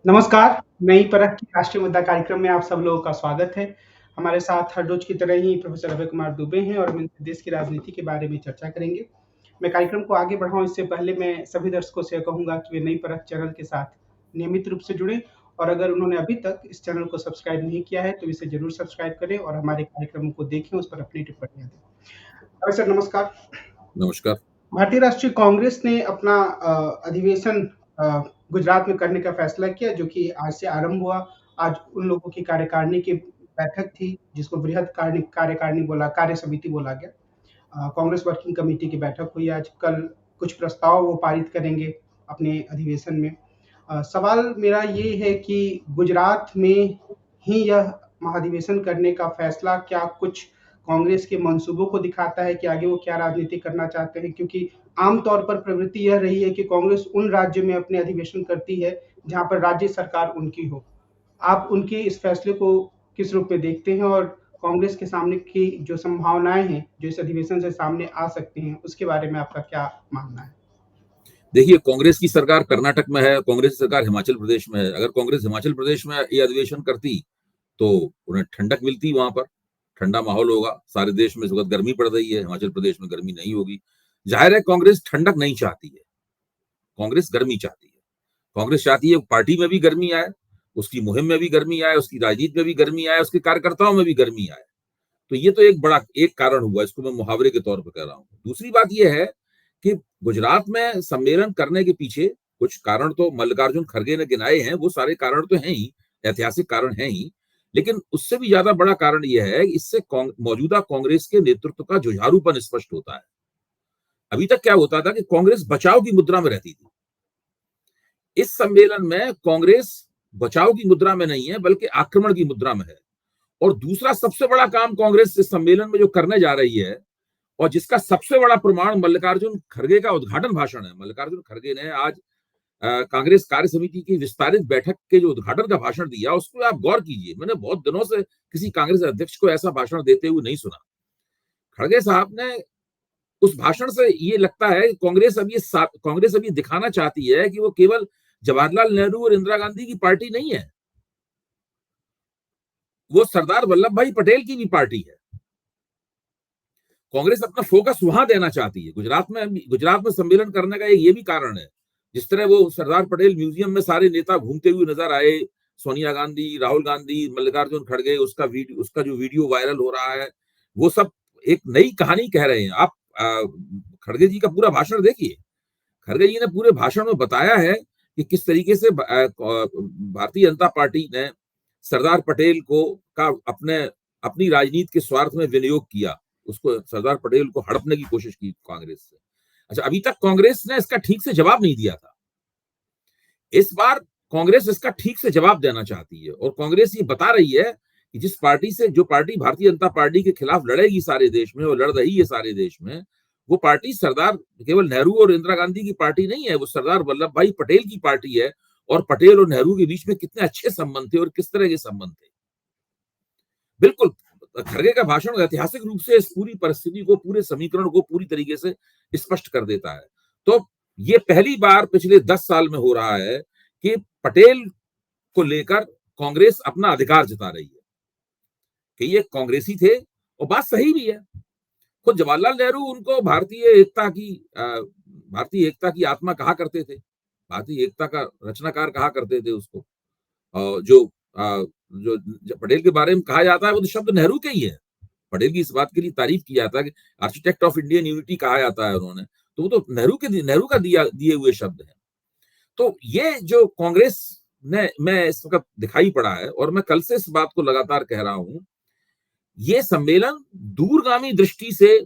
नमस्कार, नई परख की राष्ट्रीय मुद्दा कार्यक्रम में आप सब लोगों का स्वागत है। हमारे साथ हर रोज की तरह ही प्रोफेसर अभय कुमार दुबे हैं और हम देश की राजनीति के बारे में चर्चा करेंगे। मैं कार्यक्रम को आगे बढ़ाऊँ इससे पहले मैं सभी दर्शकों से कहूँगा कि वे नई परख चैनल के साथ नियमित रूप से जुड़ें और अगर उन्होंने अभी तक इस चैनल को सब्सक्राइब नहीं किया है, तो इसे ज़रूर सब्सक्राइब करें और हमारे कार्यक्रमों को देखें, उस पर अपनी टिप्पणियाँ दें। अभय सर नमस्कार। नमस्कार। भारतीय राष्ट्रीय कांग्रेस ने अपना अधिवेशन अ, गुजरात में करने का फैसला किया जो कि आज से आरंभ हुआ। आज उन लोगों की कार्यकारिणी की बैठक थी जिसको बृहद कार्यकारिणी बोला कार्य समिति बोला गया। कांग्रेस वर्किंग कमेटी की बैठक हुई आज। कल कुछ प्रस्ताव वो पारित करेंगे अपने अधिवेशन में। सवाल मेरा ये है कि गुजरात में ही यह महाधिवेशन करने का फैसला क्या कुछ कांग्रेस के मंसूबों को दिखाता है कि आगे वो क्या राजनीति करना चाहते हैं? क्योंकि आमतौर पर प्रवृत्ति यह रही है कि कांग्रेस उन राज्यों में अपने अधिवेशन करती है जहां पर राज्य सरकार उनकी हो। आप उनके इस फैसले को किस रूप में देखते हैं और कांग्रेस के सामने की जो संभावनाएं हैं जो इस अधिवेशन से सामने आ सकती हैं उसके बारे में आपका क्या मानना है? देखिए, कांग्रेस की सरकार कर्नाटक में है, कांग्रेस की सरकार हिमाचल प्रदेश में है। अगर कांग्रेस हिमाचल प्रदेश में ये अधिवेशन करती तो उन्हें ठंडक मिलती, वहां पर ठंडा माहौल होगा। सारे देश में इस वक्त गर्मी पड़ रही है, हिमाचल प्रदेश में गर्मी नहीं होगी। जाहिर है कांग्रेस ठंडक नहीं चाहती है, कांग्रेस गर्मी चाहती है। कांग्रेस चाहती है पार्टी में भी गर्मी आए, उसकी मुहिम में भी गर्मी आए, उसकी राजनीति में भी गर्मी आए, उसके कार्यकर्ताओं में भी गर्मी आए। तो ये तो एक कारण हुआ, इसको मैं मुहावरे के तौर पर कह रहा हूँ। दूसरी बात यह है कि गुजरात में सम्मेलन करने के पीछे कुछ कारण तो मल्लिकार्जुन खड़गे ने गिनाए हैं, वो सारे कारण तो हैं ही, ऐतिहासिक कारण हैं ही। लेकिन उससे भी ज्यादा बड़ा कारण यह है कि इससे मौजूदा कांग्रेस के नेतृत्व का जुझारूपन स्पष्ट होता है। अभी तक क्या होता था कि कांग्रेस बचाव की मुद्रा में रहती थी। इस सम्मेलन में कांग्रेस बचाव की मुद्रा में नहीं है, बल्कि आक्रमण की मुद्रा में है। और दूसरा सबसे बड़ा काम कांग्रेस इस सम्मेलन में जो करने जा रही है और जिसका सबसे बड़ा प्रमाण मल्लिकार्जुन खड़गे का उद्घाटन भाषण है। मल्लिकार्जुन खड़गे ने आज कांग्रेस कार्य समिति की विस्तारित बैठक के जो उद्घाटन का भाषण दिया, उसको आप गौर कीजिए। मैंने बहुत दिनों से किसी कांग्रेस अध्यक्ष को ऐसा भाषण देते हुए नहीं सुना। खड़गे साहब ने उस भाषण से ये लगता है कि कांग्रेस अब ये दिखाना चाहती है कि वो केवल जवाहरलाल नेहरू और इंदिरा गांधी की पार्टी नहीं है, वो सरदार वल्लभ भाई पटेल की भी पार्टी है। कांग्रेस अपना फोकस वहां देना चाहती है। गुजरात में सम्मेलन करने का ये भी कारण है। जिस तरह वो सरदार पटेल म्यूजियम में सारे नेता घूमते हुए नजर आए, सोनिया गांधी, राहुल गांधी, मल्लिकार्जुन खड़गे, उसका जो वीडियो वायरल हो रहा है, वो सब एक नई कहानी कह रहे हैं। आप खड़गे जी का पूरा भाषण देखिए। खड़गे जी ने पूरे भाषण में बताया है कि किस तरीके से भारतीय जनता पार्टी ने सरदार पटेल को का अपनी राजनीति के स्वार्थ में विनियोग किया। उसको सरदार पटेल को हड़पने की कोशिश की कांग्रेस से। अच्छा, अभी तक कांग्रेस ने इसका ठीक से जवाब नहीं दिया था। इस बार कांग्रेस इसका ठीक से जवाब देना चाहती है और कांग्रेस ये बता रही है कि जो पार्टी भारतीय जनता पार्टी के खिलाफ लड़ेगी सारे देश में और लड़ रही है सारे देश में, वो पार्टी सरदार केवल नेहरू और इंदिरा गांधी की पार्टी नहीं है, वो सरदार वल्लभ भाई पटेल की पार्टी है। और पटेल और नेहरू के बीच में कितने अच्छे संबंध थे और किस तरह के संबंध थे। बिल्कुल, खड़गे का भाषण ऐतिहासिक रूप से इस पूरी परिस्थिति को, पूरे समीकरण को पूरी तरीके से स्पष्ट कर देता है। तो ये पहली बार पिछले 10 साल में हो रहा है कि पटेल को लेकर कांग्रेस अपना अधिकार जता रही है कि ये कांग्रेसी थे। और बात सही भी है। खुद जवाहरलाल नेहरू उनको भारतीय एकता की आत्मा कहा करते थे, भारतीय एकता का रचनाकार कहा करते थे उसको। जो पटेल के बारे में कहा जाता है वो तो शब्द नेहरू के ही है। पटेल की इस बात के लिए तारीफ की जाता है कि आर्किटेक्ट ऑफ इंडियन यूनिटी कहा जाता है उन्होंने, तो वो तो नेहरू का दिए हुए शब्द है। तो ये जो कांग्रेस ने मैं इस वक्त दिखाई पड़ा है, और मैं कल से इस बात को लगातार कह रहा हूं, ये सम्मेलन दूरगामी दृष्टि से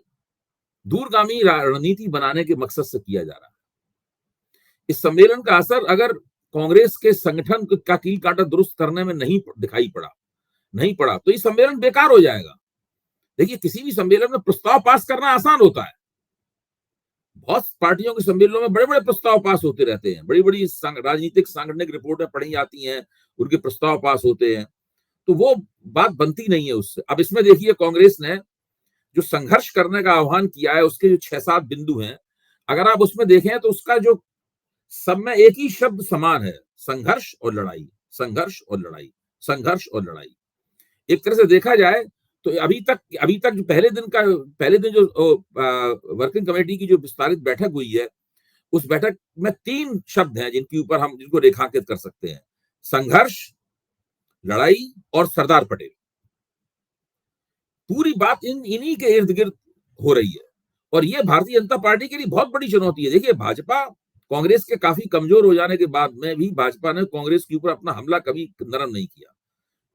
दूरगामी रणनीति बनाने के मकसद से किया जा रहा है। इस सम्मेलन का असर अगर कांग्रेस के संगठन का कील कांटा दुरुस्त करने में नहीं पड़ा तो ये सम्मेलन बेकार हो जाएगा। देखिए, किसी भी सम्मेलन में प्रस्ताव पास करना आसान होता है। बहुत पार्टियों के सम्मेलनों में बड़े बड़े प्रस्ताव पास होते रहते हैं, बड़ी बड़ी राजनीतिक सांगठनिक रिपोर्टें पढ़ी जाती हैं, उनके प्रस्ताव पास होते हैं, तो वो बात बनती नहीं है उससे। अब इसमें देखिए, कांग्रेस ने जो संघर्ष करने का आह्वान किया है उसके जो 6-7 बिंदु हैं, अगर आप उसमें देखें तो उसका जो सब में एक ही शब्द समान है, संघर्ष और लड़ाई, संघर्ष और लड़ाई, संघर्ष और लड़ाई। एक तरह से देखा जाए तो अभी तक जो पहले दिन जो वर्किंग कमेटी की जो विस्तारित बैठक हुई है, उस बैठक में 3 शब्द हैं जिनको रेखांकित कर सकते हैं: संघर्ष, लड़ाई और सरदार पटेल। पूरी बात इन्हीं के इर्द गिर्द हो रही है और ये भारतीय जनता पार्टी के लिए बहुत बड़ी चुनौती है। देखिए, भाजपा कांग्रेस के काफी कमजोर हो जाने के बाद में भी भाजपा ने कांग्रेस के ऊपर अपना हमला कभी नरम नहीं किया,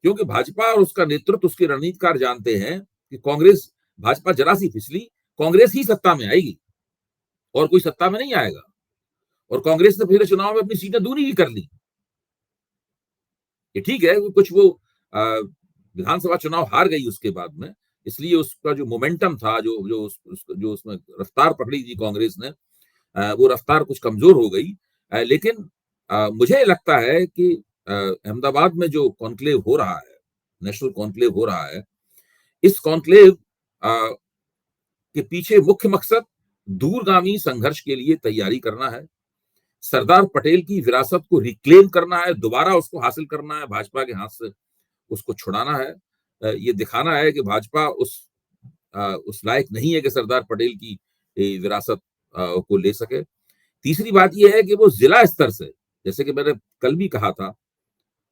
क्योंकि भाजपा और उसका नेतृत्व, उसके रणनीतिकार जानते हैं कि भाजपा जरा सी फिसली, कांग्रेस ही सत्ता में आएगी और कोई सत्ता में नहीं आएगा। और कांग्रेस ने पिछले चुनाव में अपनी सीटें दूनी भी कर ली। ये ठीक है, कुछ वो विधानसभा चुनाव हार गई उसके बाद में, इसलिए उसका जो मोमेंटम था, जो उसमें रफ्तार पकड़ी थी कांग्रेस ने, वो रफ्तार कुछ कमजोर हो गई। लेकिन मुझे लगता है कि अहमदाबाद में जो कॉन्क्लेव हो रहा है, नेशनल कॉन्क्लेव हो रहा है, इस कॉन्क्लेव के पीछे मुख्य मकसद दूरगामी संघर्ष के लिए तैयारी करना है, सरदार पटेल की विरासत को रिक्लेम करना है, दोबारा उसको हासिल करना है, भाजपा के हाथ से उसको छुड़ाना है। ये दिखाना है कि भाजपा उस लायक नहीं है कि सरदार पटेल की विरासत को ले सके। तीसरी बात यह है कि वो जिला स्तर से, जैसे कि मैंने कल भी कहा था,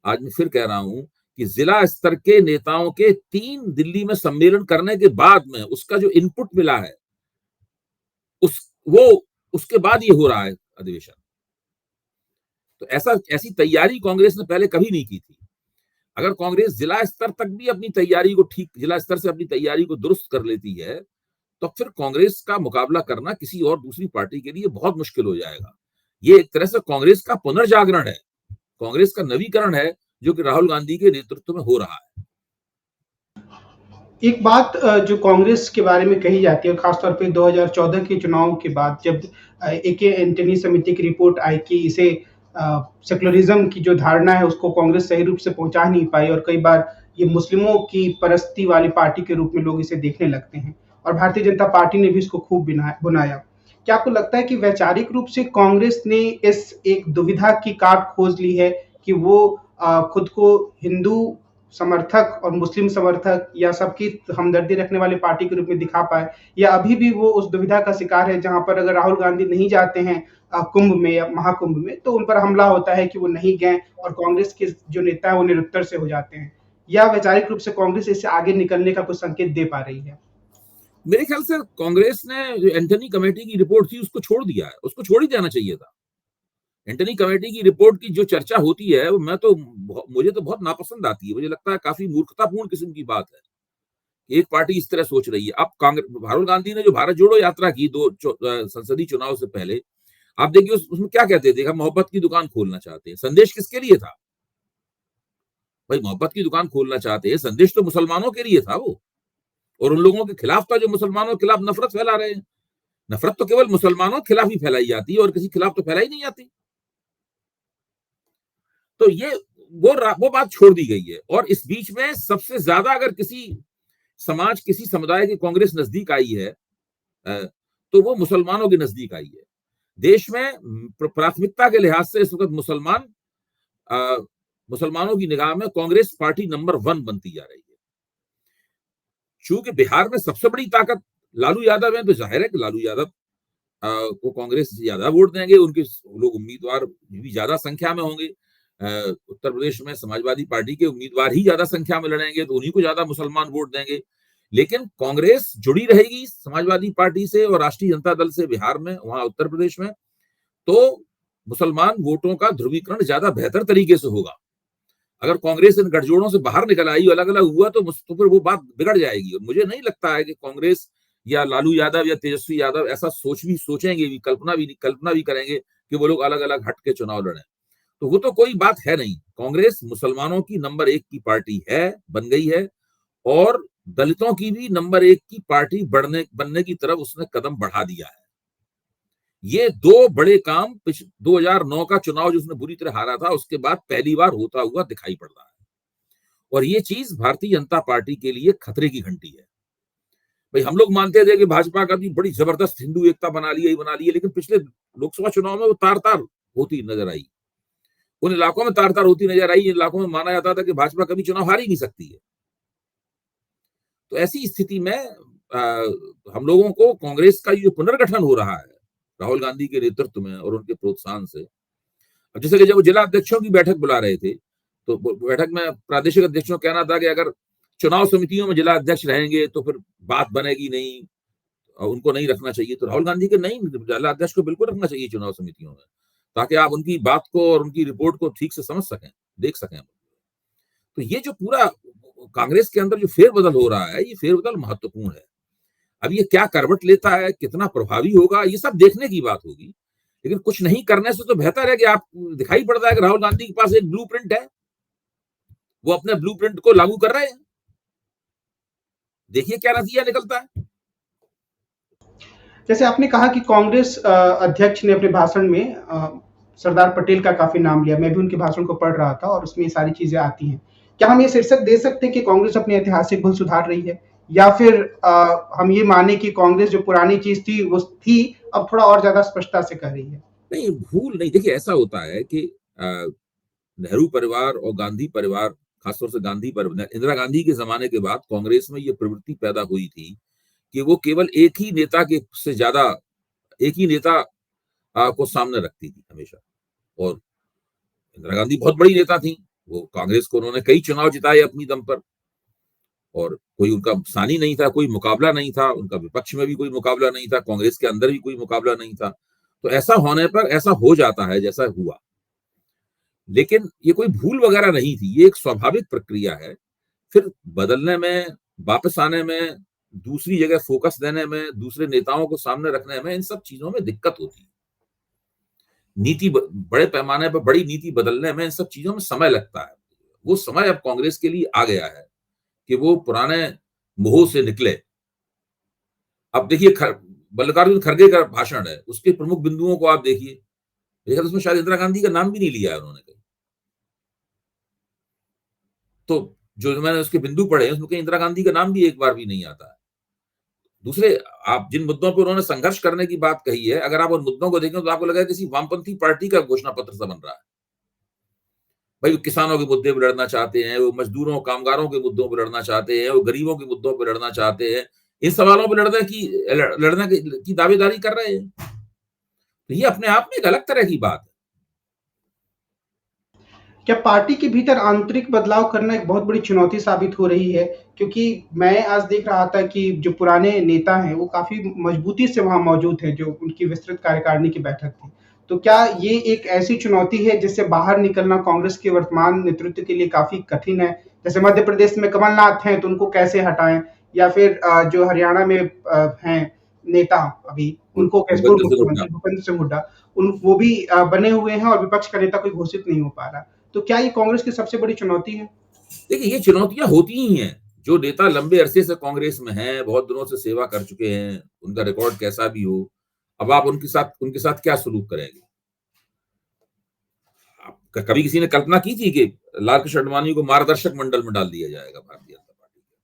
आज मैं फिर कह रहा हूं कि जिला स्तर के नेताओं के 3 दिल्ली में सम्मेलन करने के बाद में उसका जो इनपुट मिला है, उसके बाद ये हो रहा है अधिवेशन। तो ऐसी तैयारी कांग्रेस ने पहले कभी नहीं की थी। अगर कांग्रेस जिला स्तर तक भी जिला स्तर से अपनी तैयारी को दुरुस्त कर लेती है, तो फिर कांग्रेस का मुकाबला करना किसी और दूसरी पार्टी के लिए बहुत मुश्किल हो जाएगा। ये एक तरह से कांग्रेस का पुनर्जागरण है, कांग्रेस का नवीकरण है, जो कि राहुल गांधी के नेतृत्व में हो रहा है। एक बात जो कांग्रेस के बारे में कही जाती है, खासतौर पे 2014 के चुनाव के बाद, जब ए.के. एंटनी समिति की रिपोर्ट आई कि इसे सेकुलरिज्म की जो धारणा है उसको कांग्रेस सही रूप से पहुंचा नहीं पाई और कई बार ये मुस्लिमों की परस्ती वाली पार्टी के रूप में लोग इसे देखने लगते हैं और भारतीय जनता पार्टी ने भी इसको खूब बुनाया। क्या आपको लगता है कि वैचारिक रूप से कांग्रेस ने इस एक दुविधा की काट खोज ली है कि वो खुद को हिंदू समर्थक और मुस्लिम समर्थक या सबकी हमदर्दी रखने वाली पार्टी के रूप में दिखा पाए, या अभी भी वो उस दुविधा का शिकार है जहां पर अगर राहुल गांधी नहीं जाते हैं कुंभ में या महाकुंभ में, तो उन पर हमला होता है कि वो नहीं गए और कांग्रेस के जो नेता है वो निरुत्तर से हो जाते हैं, या वैचारिक रूप से कांग्रेस इससे आगे निकलने का कुछ संकेत दे पा रही है? मेरे ख्याल से कांग्रेस ने जो एंटनी कमेटी की रिपोर्ट थी उसको छोड़ दिया है, उसको छोड़ ही देना चाहिए था। एंटनी कमेटी की रिपोर्ट की जो चर्चा होती है, वो मुझे तो बहुत नापसंद आती है। मुझे लगता है काफी मूर्खतापूर्ण किस्म की बात है। एक पार्टी इस तरह सोच रही है। अब राहुल गांधी ने जो भारत जोड़ो यात्रा की संसदीय चुनाव से पहले, आप देखिए उसमें क्या कहते थे, हम मोहब्बत की दुकान खोलना चाहते हैं। संदेश किसके लिए था भाई? मोहब्बत की दुकान खोलना चाहते हैं, संदेश तो मुसलमानों के लिए था वो, और उन लोगों के खिलाफ था जो मुसलमानों के खिलाफ नफरत फैला रहे हैं। नफरत तो केवल मुसलमानों के खिलाफ ही फैलाई जाती है और किसी खिलाफ तो फैलाई नहीं जाती। तो ये वो बात छोड़ दी गई है। और इस बीच में सबसे ज्यादा अगर किसी समुदाय की कांग्रेस नजदीक आई है, तो वो मुसलमानों के नजदीक आई है। देश में प्राथमिकता के लिहाज से इस वक्त मुसलमानों की निगाह में कांग्रेस पार्टी नंबर 1 बनती जा रही है। चूंकि बिहार में सबसे बड़ी ताकत लालू यादव है, तो जाहिर है कि लालू यादव को कांग्रेस ज्यादा वोट देंगे, उनके लोग उम्मीदवार भी ज्यादा संख्या में होंगे। उत्तर प्रदेश में समाजवादी पार्टी के उम्मीदवार ही ज्यादा संख्या में लड़ेंगे, तो उन्हीं को ज्यादा मुसलमान वोट देंगे। लेकिन कांग्रेस जुड़ी रहेगी समाजवादी पार्टी से और राष्ट्रीय जनता दल से बिहार में, वहां उत्तर प्रदेश में, तो मुसलमान वोटों का ध्रुवीकरण ज्यादा बेहतर तरीके से होगा। अगर कांग्रेस इन गठजोड़ों से बाहर निकल आई, अलग अलग हुआ, तो फिर वो बात बिगड़ जाएगी। और मुझे नहीं लगता है कि कांग्रेस या लालू यादव या तेजस्वी यादव ऐसा सोचेंगे भी, कल्पना भी करेंगे कि वो लोग अलग अलग हट के चुनाव लड़ें। तो वो तो कोई बात है नहीं। कांग्रेस मुसलमानों की नंबर 1 की पार्टी है, बन गई है, और दलितों की भी नंबर 1 की पार्टी बनने की तरफ उसने कदम बढ़ा दिया है। ये 2 बड़े काम 2009 का चुनाव जो उसने बुरी तरह हारा था, उसके बाद पहली बार होता हुआ दिखाई पड़ रहा है। और ये चीज भारतीय जनता पार्टी के लिए खतरे की घंटी है। भाई, हम लोग मानते थे कि भाजपा का भी बड़ी जबरदस्त हिंदू एकता बना ली है, लेकिन पिछले लोकसभा चुनाव में वो तार तार होती नजर आई। उन इलाकों में तार-तार होती नजर आई, इन इलाकों में माना जाता था कि भाजपा कभी चुनाव हार ही नहीं सकती है। तो ऐसी स्थिति में हम लोगों को कांग्रेस का जो पुनर्गठन हो रहा है राहुल गांधी के नेतृत्व में और उनके प्रोत्साहन से, अब जैसे कि जब वो जिला अध्यक्षों की बैठक बुला रहे थे, तो बैठक में प्रादेशिक अध्यक्षों का कहना था कि अगर चुनाव समितियों में जिला अध्यक्ष रहेंगे तो फिर बात बनेगी नहीं, उनको नहीं रखना चाहिए। तो राहुल गांधी के नहीं, जिला अध्यक्ष को बिल्कुल रखना चाहिए चुनाव समितियों में, ताकि आप उनकी बात को और उनकी रिपोर्ट को ठीक से समझ सकें, देख सकें। तो ये जो पूरा कांग्रेस के अंदर जो फेरबदल हो रहा है, ये फेरबदल महत्वपूर्ण है। अब ये क्या करवट लेता है, कितना प्रभावी होगा, ये सब देखने की बात होगी। लेकिन कुछ नहीं करने से तो बेहतर है कि आप, दिखाई पड़ता है कि राहुल गांधी के पास एक ब्लूप्रिंट है, वो अपने ब्लूप्रिंट को लागू कर रहे हैं। देखिए क्या नतीजा निकलता है। जैसे आपने कहा कि कांग्रेस अध्यक्ष ने अपने भाषण में सरदार पटेल का काफी नाम लिया। मैं भी उनके भाषण को पढ़ रहा था और उसमें ये सारी चीजें आती हैं। क्या हम ये शीर्षक दे सकते हैं कि कांग्रेस अपनी ऐतिहासिक भूल सुधार रही है, या फिर हम ये माने कि कांग्रेस जो पुरानी चीज थी वो थी, अब थोड़ा और ज्यादा स्पष्टता से कर रही है? नहीं, भूल नहीं। देखिए ऐसा होता है कि नेहरू परिवार और गांधी परिवार, खासतौर से गांधी परिवार, इंदिरा गांधी के जमाने के बाद कांग्रेस में ये प्रवृत्ति पैदा हुई थी कि वो केवल एक ही नेता के से ज्यादा, एक ही नेता को सामने रखती थी हमेशा। और इंदिरा गांधी बहुत बड़ी नेता थी, वो कांग्रेस को उन्होंने कई चुनाव जिताए अपनी दम पर, और कोई उनका सानी नहीं था, कोई मुकाबला नहीं था उनका, विपक्ष में भी कोई मुकाबला नहीं था, कांग्रेस के अंदर भी कोई मुकाबला नहीं था। तो ऐसा होने पर ऐसा हो जाता है जैसा हुआ। लेकिन ये कोई भूल वगैरह नहीं थी, ये एक स्वाभाविक प्रक्रिया है। फिर बदलने में, वापस आने में, दूसरी जगह फोकस देने में, दूसरे नेताओं को सामने रखने में, इन सब चीजों में दिक्कत होती है। नीति बड़े पैमाने पर बड़ी नीति बदलने में इन सब चीजों में समय लगता है। वो समय अब कांग्रेस के लिए आ गया है कि वो पुराने मोह से निकले। अब देखिए मल्लिकार्जुन खड़गे का भाषण है, उसके प्रमुख बिंदुओं को आप देखिए, लेकिन उसमें शायद इंदिरा गांधी का नाम भी नहीं लिया है उन्होंने कहीं। तो जो मैंने उसके बिंदु पढ़े उसमें कहीं इंदिरा गांधी का नाम भी एक बार भी नहीं आता है। दूसरे, आप जिन मुद्दों पर उन्होंने संघर्ष करने की बात कही है, अगर आप उन मुद्दों को देखें तो आपको लगेगा किसी वामपंथी पार्टी का घोषणा पत्र सा बन रहा है। भाई वो किसानों के मुद्दे पर लड़ना चाहते हैं, वो मजदूरों कामगारों के मुद्दों पर लड़ना चाहते हैं, वो गरीबों के मुद्दों पर लड़ना चाहते हैं, इन सवालों पर लड़ने की दावेदारी कर रहे हैं। तो ये अपने आप में एक अलग तरह की बात है। क्या पार्टी के भीतर आंतरिक बदलाव करना एक बहुत बड़ी चुनौती साबित हो रही है? क्योंकि मैं आज देख रहा था कि जो पुराने नेता हैं, वो काफ़ी मजबूती से वहाँ मौजूद हैं, जो उनकी विस्तृत कार्यकारिणी की बैठक थी। तो क्या ये एक ऐसी चुनौती है जिससे बाहर निकलना कांग्रेस के वर्तमान नेतृत्व के लिए काफ़ी कठिन है? जैसे मध्य प्रदेश में कमलनाथ हैं, तो उनको कैसे हटाएँ? या फिर जो हरियाणा में हैं नेता अभी, उनको कैसे, पूर्व भूपेंद्र सिंह हुड्डा। मुख्यमंत्री भूपेंद्र सिंह हुड्डा, वो भी बने हुए हैं और विपक्ष का नेता कोई घोषित नहीं हो पा रहा। तो क्या ये कांग्रेस की सबसे बड़ी चुनौती है? देखिए ये चुनौतियां होती ही हैं। जो नेता लंबे अरसे से कांग्रेस में हैं, बहुत दिनों से सेवा कर चुके हैं, उनका रिकॉर्ड कैसा भी हो, अब आप उनके साथ क्या सलूक करेंगे? कभी किसी ने कल्पना की थी कि लाल कृष्ण आडवाणी को मार्गदर्शक मंडल में डाल दिया जाएगा भारतीय जनता पार्टी के?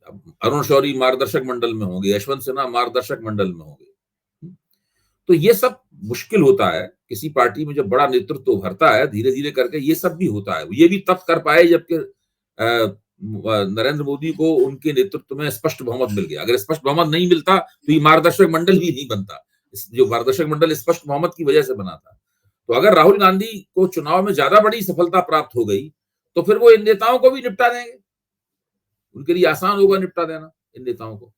अब अरुण शौरी मार्गदर्शक मंडल में होंगे, यशवंत सिन्हा मार्गदर्शक मंडल में होंगे। तो ये सब मुश्किल होता है किसी पार्टी में, जब बड़ा नेतृत्व उभरता है धीरे धीरे करके, ये सब भी होता है। ये भी तब कर पाए जबकि नरेंद्र मोदी को उनके नेतृत्व में स्पष्ट बहुमत मिल गया। अगर स्पष्ट बहुमत नहीं मिलता तो ये मार्गदर्शक मंडल भी नहीं बनता। जो मार्गदर्शक मंडल स्पष्ट बहुमत की वजह से बना था। तो अगर राहुल गांधी को चुनाव में ज्यादा बड़ी सफलता प्राप्त हो गई तो फिर वो इन नेताओं को भी निपटा देंगे, उनके लिए आसान होगा निपटा देना इन नेताओं को।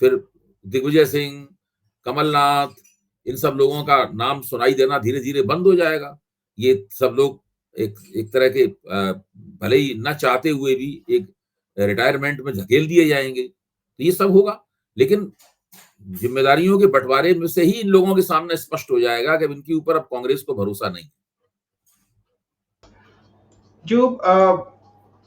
फिर दिग्विजय सिंह, कमलनाथ, इन सब लोगों का नाम सुनाई देना धीरे धीरे बंद हो जाएगा। ये सब लोग एक तरह के भले ही न चाहते हुए भी एक रिटायरमेंट में धकेल दिए जाएंगे। तो ये सब होगा, लेकिन जिम्मेदारियों के बंटवारे में से ही इन लोगों के सामने स्पष्ट हो जाएगा कि इनके ऊपर अब कांग्रेस को भरोसा नहीं। जो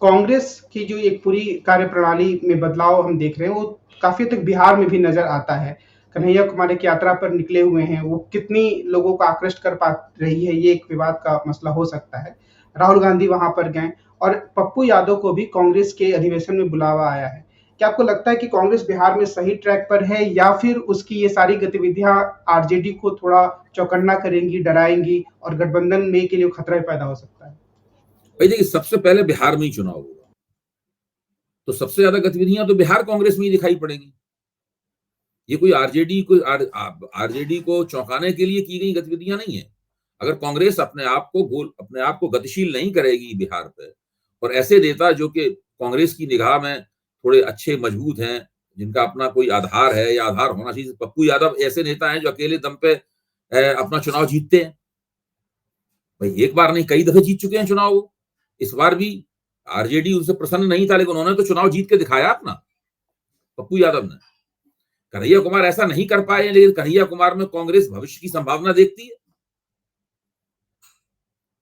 कांग्रेस की जो एक पूरी कार्यप्रणाली में बदलाव हम देख रहे हैं, वो काफी तक बिहार में भी नजर आता है। कन्हैया कुमार एक यात्रा पर निकले हुए हैं, वो कितनी लोगों को आकृष्ट कर पा रही है, ये एक विवाद का मसला हो सकता है। राहुल गांधी वहां पर गए और पप्पू यादव को भी कांग्रेस के अधिवेशन में बुलावा आया है। क्या आपको लगता है कि कांग्रेस बिहार में सही ट्रैक पर है या फिर उसकी ये सारी गतिविधियां आरजेडी को थोड़ा चौकन्ना करेंगी, डराएंगी और गठबंधन में के लिए खतरा पैदा हो सकता है? भाई देखिए, सबसे पहले बिहार में ही चुनाव होगा, तो सबसे ज्यादा गतिविधियां तो बिहार कांग्रेस में ही दिखाई पड़ेंगी। ये कोई आरजेडी को चौंकाने के लिए की गई गतिविधियां नहीं है। अगर कांग्रेस अपने आप को गतिशील नहीं करेगी बिहार पे, और ऐसे नेता जो कि कांग्रेस की निगाह में थोड़े अच्छे मजबूत हैं, जिनका अपना कोई आधार है या आधार होना चाहिए, पप्पू यादव ऐसे नेता हैं जो अकेले दम पे अपना चुनाव जीतते हैं। भाई एक बार नहीं, कई दफे जीत चुके हैं चुनाव। इस बार भी आरजेडी उनसे प्रसन्न नहीं था, लेकिन उन्होंने तो चुनाव जीत के दिखाया अपना, पप्पू यादव ने। कन्हैया कुमार ऐसा नहीं कर पाए, लेकिन कन्हैया कुमार में कांग्रेस भविष्य की संभावना देखती है।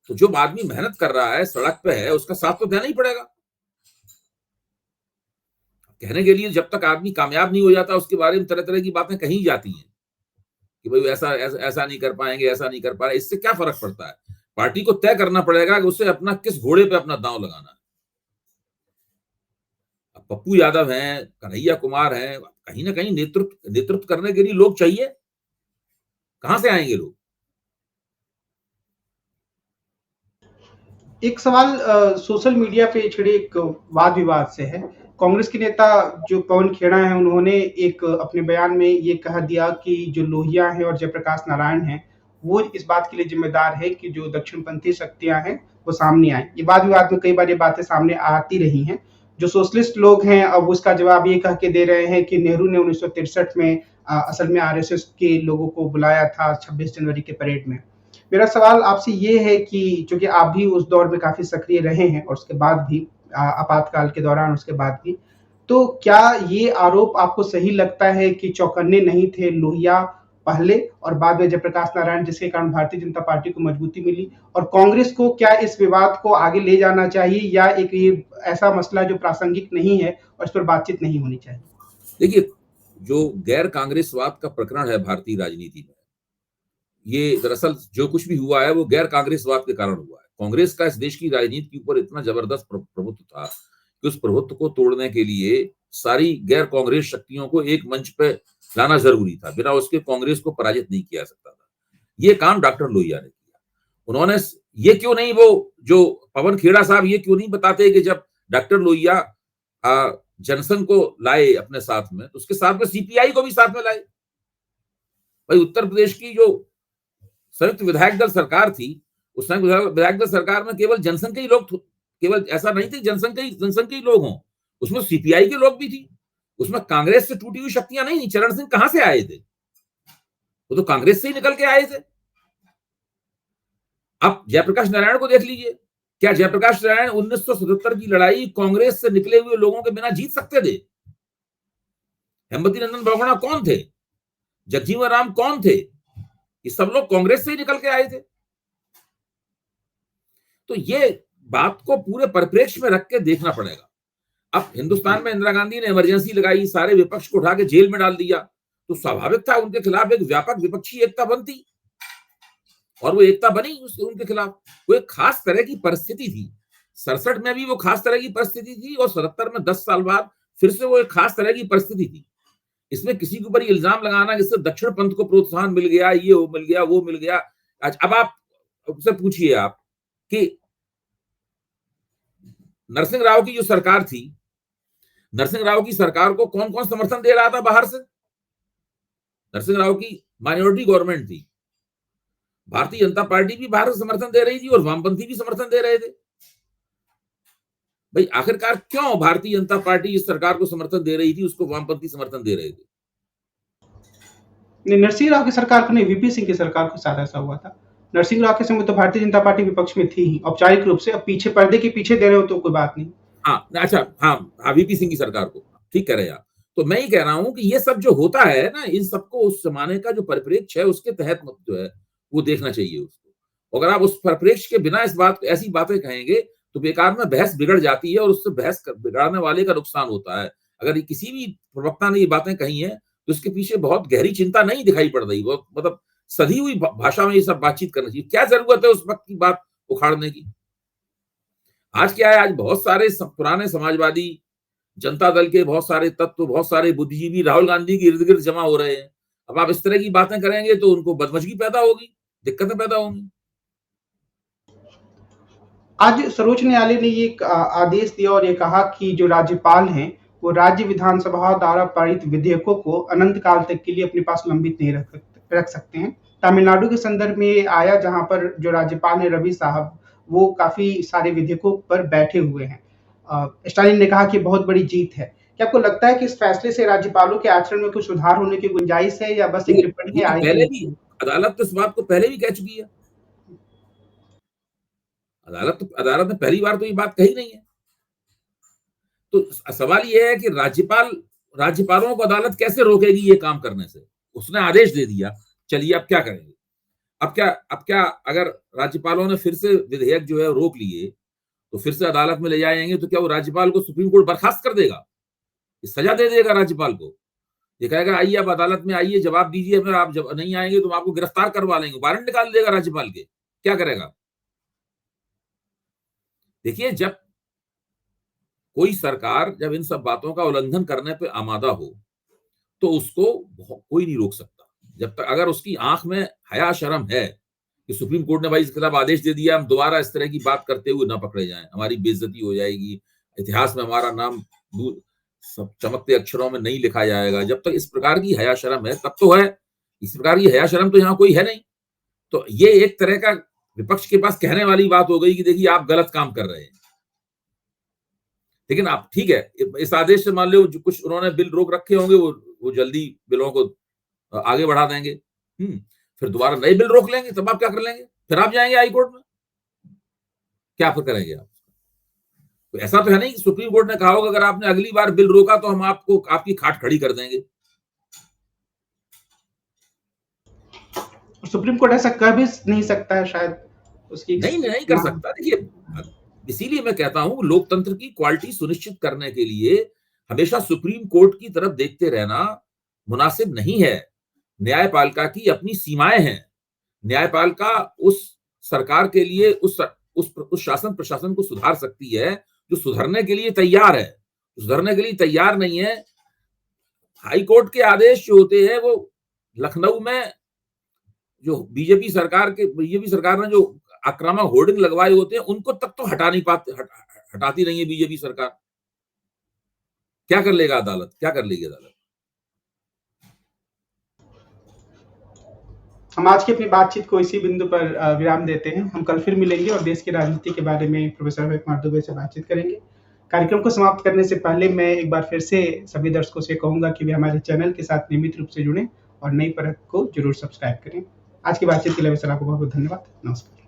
तो जो आदमी मेहनत कर रहा है, सड़क पे है, उसका साथ तो देना ही पड़ेगा। कहने के लिए जब तक आदमी कामयाब नहीं हो जाता, उसके बारे में तरह तरह की बातें कही जाती हैं कि भाई ऐसा नहीं कर पाएंगे, ऐसा नहीं कर पा रहे। इससे क्या फर्क पड़ता है? पार्टी को तय करना पड़ेगा कि उसे अपना किस घोड़े पे अपना दांव लगाना है। अब पप्पू यादव हैं, कन्हैया कुमार हैं, कहीं ना कहीं नेतृत्व करने के लिए लोग चाहिए। कहां से आएंगे लोग? एक सवाल सोशल मीडिया पे छिड़े एक वाद विवाद से है। कांग्रेस के नेता जो पवन खेड़ा हैं, उन्होंने एक अपने बयान में ये कह दिया कि जो लोहिया हैं और जयप्रकाश नारायण हैं, वो इस बात के लिए जिम्मेदार है कि जो दक्षिणपंथी शक्तियां हैं वो सामने आए। ये वाद विवाद में कई बार ये बातें सामने आती रही हैं। जो सोशलिस्ट लोग हैं अब उसका जवाब ये कह के दे रहे हैं कि नेहरू ने 1963 में असल में आरएसएस के लोगों को बुलाया था 26 जनवरी के परेड में। मेरा सवाल आपसे ये है कि चूंकि आप भी उस दौर में काफी सक्रिय रहे हैं और उसके बाद भी आपातकाल के दौरान उसके बाद भी, तो क्या ये आरोप आपको सही लगता है कि चौकन्ने नहीं थे लोहिया पहले और बाद में जयप्रकाश नारायण, जिसके कारण भारतीय जनता पार्टी को मजबूती मिली? और कांग्रेस को क्या इस विवाद को आगे ले जाना चाहिए या एक ये ऐसा मसला जो प्रासंगिक नहीं है और इस पर बातचीत नहीं होनी चाहिए? देखिए, जो गैर कांग्रेसवाद का प्रकरण है भारतीय राजनीति में, ये दरअसल जो कुछ भी हुआ है वो गैर कांग्रेसवाद के कारण हुआ है। कांग्रेस का इस देश की राजनीति के ऊपर इतना जबरदस्त प्रभुत्व था कि उस प्रभुत्व को तोड़ने के लिए सारी गैर कांग्रेस शक्तियों को एक मंच पे लाना जरूरी था। बिना उसके कांग्रेस को पराजित नहीं किया सकता था। ये काम डॉक्टर लोहिया ने किया। उन्होंने ये क्यों नहीं, वो जो पवन खेड़ा साहब ये क्यों नहीं बताते कि जब डॉक्टर लोहिया जनसंघ को लाए अपने साथ में, तो उसके साथ में सीपीआई को भी साथ में लाए। भाई उत्तर प्रदेश की जो संयुक्त विधायक दल सरकार थी, उस संयुक्त विधायक दल सरकार में केवल जनसंघ के ही लोग, केवल ऐसा नहीं थी जनसंघ के ही लोग हों, उसमें सीपीआई के लोग भी थी। उसमें कांग्रेस से टूटी हुई शक्तियां नहीं थी। चरण सिंह कहां से आए थे? वो तो कांग्रेस से ही निकल के आए थे। अब जयप्रकाश नारायण को देख लीजिए। क्या जयप्रकाश नारायण 1977 की लड़ाई कांग्रेस से निकले हुए लोगों के बिना जीत सकते थे? हेमवती नंदन बहुगुणा कौन थे? जगजीवन राम कौन थे? ये सब लोग कांग्रेस से ही निकल के आए थे। तो ये बात को पूरे परिप्रेक्ष्य में रख के देखना पड़ेगा। अब हिंदुस्तान में इंदिरा गांधी ने इमरजेंसी लगाई, सारे विपक्ष को उठा के जेल में डाल दिया, तो स्वाभाविक था उनके खिलाफ एक व्यापक विपक्षी एकता बनती, और वो एकता बनी उनके खिलाफ। वो एक खास तरह की परिस्थिति थी। 67 में भी वो खास तरह की परिस्थिति थी, और 77 में 10 साल बाद फिर से वो एक खास तरह की परिस्थिति थी। इसमें किसी के ऊपर इल्जाम लगाना कि इससे दक्षिण पंथ को प्रोत्साहन मिल गया, ये वो मिल गया, वो मिल गया। अब आप उससे पूछिए आप कि नरसिंह राव की जो सरकार थी, नरसिंह राव की सरकार को कौन कौन समर्थन दे रहा था बाहर से? नरसिंह राव की माइनॉरिटी गवर्नमेंट थी। भारतीय जनता पार्टी भी बाहर से समर्थन दे रही थी और वामपंथी भी समर्थन दे रहे थे। भाई आखिरकार क्यों भारतीय जनता पार्टी जिस सरकार को समर्थन दे रही थी उसको वामपंथी समर्थन दे रहे थे? नरसिंह राव की सरकार को नहीं, वीपी सिंह की सरकार के साथ ऐसा हुआ था। नरसिंह राव के समय तो भारतीय जनता पार्टी विपक्ष में थी ही औपचारिक रूप से। अब पीछे पर्दे के पीछे दे रहे हो तो कोई बात नहीं। हाँ, अच्छा, हाँ, वीपी सिंह की सरकार को, ठीक कह रहे हैं आप। तो मैं ही कह रहा हूं कि ये सब जो होता है ना, इन सबको उस जमाने का जो परिप्रेक्ष्य है उसके तहत जो है वो देखना चाहिए उसको। अगर आप उस परिप्रेक्ष्य के बिना ऐसी बातें कहेंगे तो बेकार में बहस बिगड़ जाती है, और उससे बहस बिगाड़ने वाले का नुकसान होता है। अगर किसी भी प्रवक्ता ने ये बातें कही हैं तो उसके पीछे बहुत गहरी चिंता नहीं दिखाई पड़ रही, बहुत मतलब सधी हुई भाषा में ये सब बातचीत करना चाहिए। क्या जरूरत है उस वक्त की बात उखाड़ने की? आज क्या है, आज बहुत सारे पुराने समाजवादी जनता दल के बहुत सारे तत्व, बहुत सारे बुद्धिजीवी राहुल गांधी के इर्द गिर्द जमा हो रहे हैं। अब आप इस तरह की बातें करेंगे तो उनको बदमजगी पैदा होगी, दिक्कतें पैदा होंगी। आज सर्वोच्च न्यायालय ने ये एक आदेश दिया और ये कहा कि जो राज्यपाल हैं, वो राज्य विधानसभा द्वारा पारित विधेयकों को अनंत काल तक के लिए अपने पास लंबित नहीं रख सकते हैं। तमिलनाडु के संदर्भ में ये आया, जहाँ पर जो राज्यपाल हैं रवि साहब, वो काफ़ी सारे विधेयकों पर बैठे हुए हैं। स्टालिन ने कहा कि बहुत बड़ी जीत है। क्या आपको लगता है कि इस फैसले से राज्यपालों के आचरण में कुछ सुधार होने की गुंजाइश है, या बस एक टिप्पणी वो है तो आय पहले के? भी अदालत तो इस बात को पहले भी कह चुकी है। अदालत ने पहली बार तो ये बात कही नहीं है। तो सवाल ये है कि राज्यपालों को अदालत कैसे रोकेगी ये काम करने से? उसने आदेश दे दिया, चलिए अब क्या करेंगे? अब क्या अगर राज्यपालों ने फिर से विधेयक जो है रोक लिए, तो फिर से अदालत में ले जाएंगे, तो क्या वो राज्यपाल को सुप्रीम कोर्ट बर्खास्त कर देगा? सजा दे देगा राज्यपाल को? ये कहेगा आइए अब अदालत में आइए, जवाब दीजिए, फिर आप जब नहीं आएंगे तो हम आपको गिरफ्तार करवा लेंगे, वारंट निकाल देगा राज्यपाल के? क्या करेगा? देखिए, जब कोई सरकार जब इन सब बातों का उल्लंघन करने पे आमादा हो, तो उसको कोई नहीं रोक सकता। जब तक अगर उसकी आंख में हया शर्म है कि सुप्रीम कोर्ट ने भाई इसके खिलाफ आदेश दे दिया, हम दोबारा इस तरह की बात करते हुए ना पकड़े जाएं, हमारी बेइज्जती हो जाएगी, इतिहास में हमारा नाम चमकते अक्षरों में नहीं लिखा जाएगा। जब तक इस प्रकार की हया शर्म है तब तो है, इस प्रकार की हया शर्म तो यहाँ कोई है नहीं। तो ये एक तरह का विपक्ष के पास कहने वाली बात हो गई कि देखिए आप गलत काम कर रहे हैं। लेकिन आप ठीक है, इस आदेश से मान लो कुछ उन्होंने बिल रोक रखे होंगे, वो जल्दी बिलों को आगे बढ़ा देंगे। फिर दोबारा नए बिल रोक लेंगे, तब आप क्या कर लेंगे? फिर आप जाएंगे हाई कोर्ट में, क्या फिर करेंगे आप? तो ऐसा तो है नहीं कि सुप्रीम कोर्ट ने कहा होगा अगर आपने अगली बार बिल रोका तो हम आपको आपकी खाट खड़ी कर देंगे। सुप्रीम कोर्ट ऐसा कर भी नहीं सकता है शायद, उसकी नहीं कर सकता। देखिए, इसीलिए मैं कहता हूं लोकतंत्र की क्वालिटी सुनिश्चित करने के लिए हमेशा सुप्रीम कोर्ट की तरफ देखते रहना मुनासिब नहीं है। न्यायपालिका की अपनी सीमाएं हैं। न्यायपालिका उस सरकार के लिए उस शासन प्रशासन को सुधार सकती है जो सुधरने के लिए तैयार है। सुधरने के लिए तैयार नहीं है, हाई कोर्ट के आदेश जो होते हैं वो लखनऊ में जो बीजेपी सरकार ने जो आक्रामक होर्डिंग लगवाए होते हैं उनको तक तो हटाती नहीं है बीजेपी सरकार। क्या कर लेगा अदालत? क्या कर लेगी अदालत? हम आज की अपनी बातचीत को इसी बिंदु पर विराम देते हैं। हम कल फिर मिलेंगे और देश की राजनीति के बारे में प्रोफेसर अभय कुमार दुबे से बातचीत करेंगे। कार्यक्रम को समाप्त करने से पहले मैं एक बार फिर से सभी दर्शकों से कहूंगा कि वे हमारे चैनल के साथ नियमित रूप से जुड़ें और नई परख को जरूर सब्सक्राइब करें। आज की बातचीत के लिए सर आपको बहुत बहुत धन्यवाद। नमस्कार।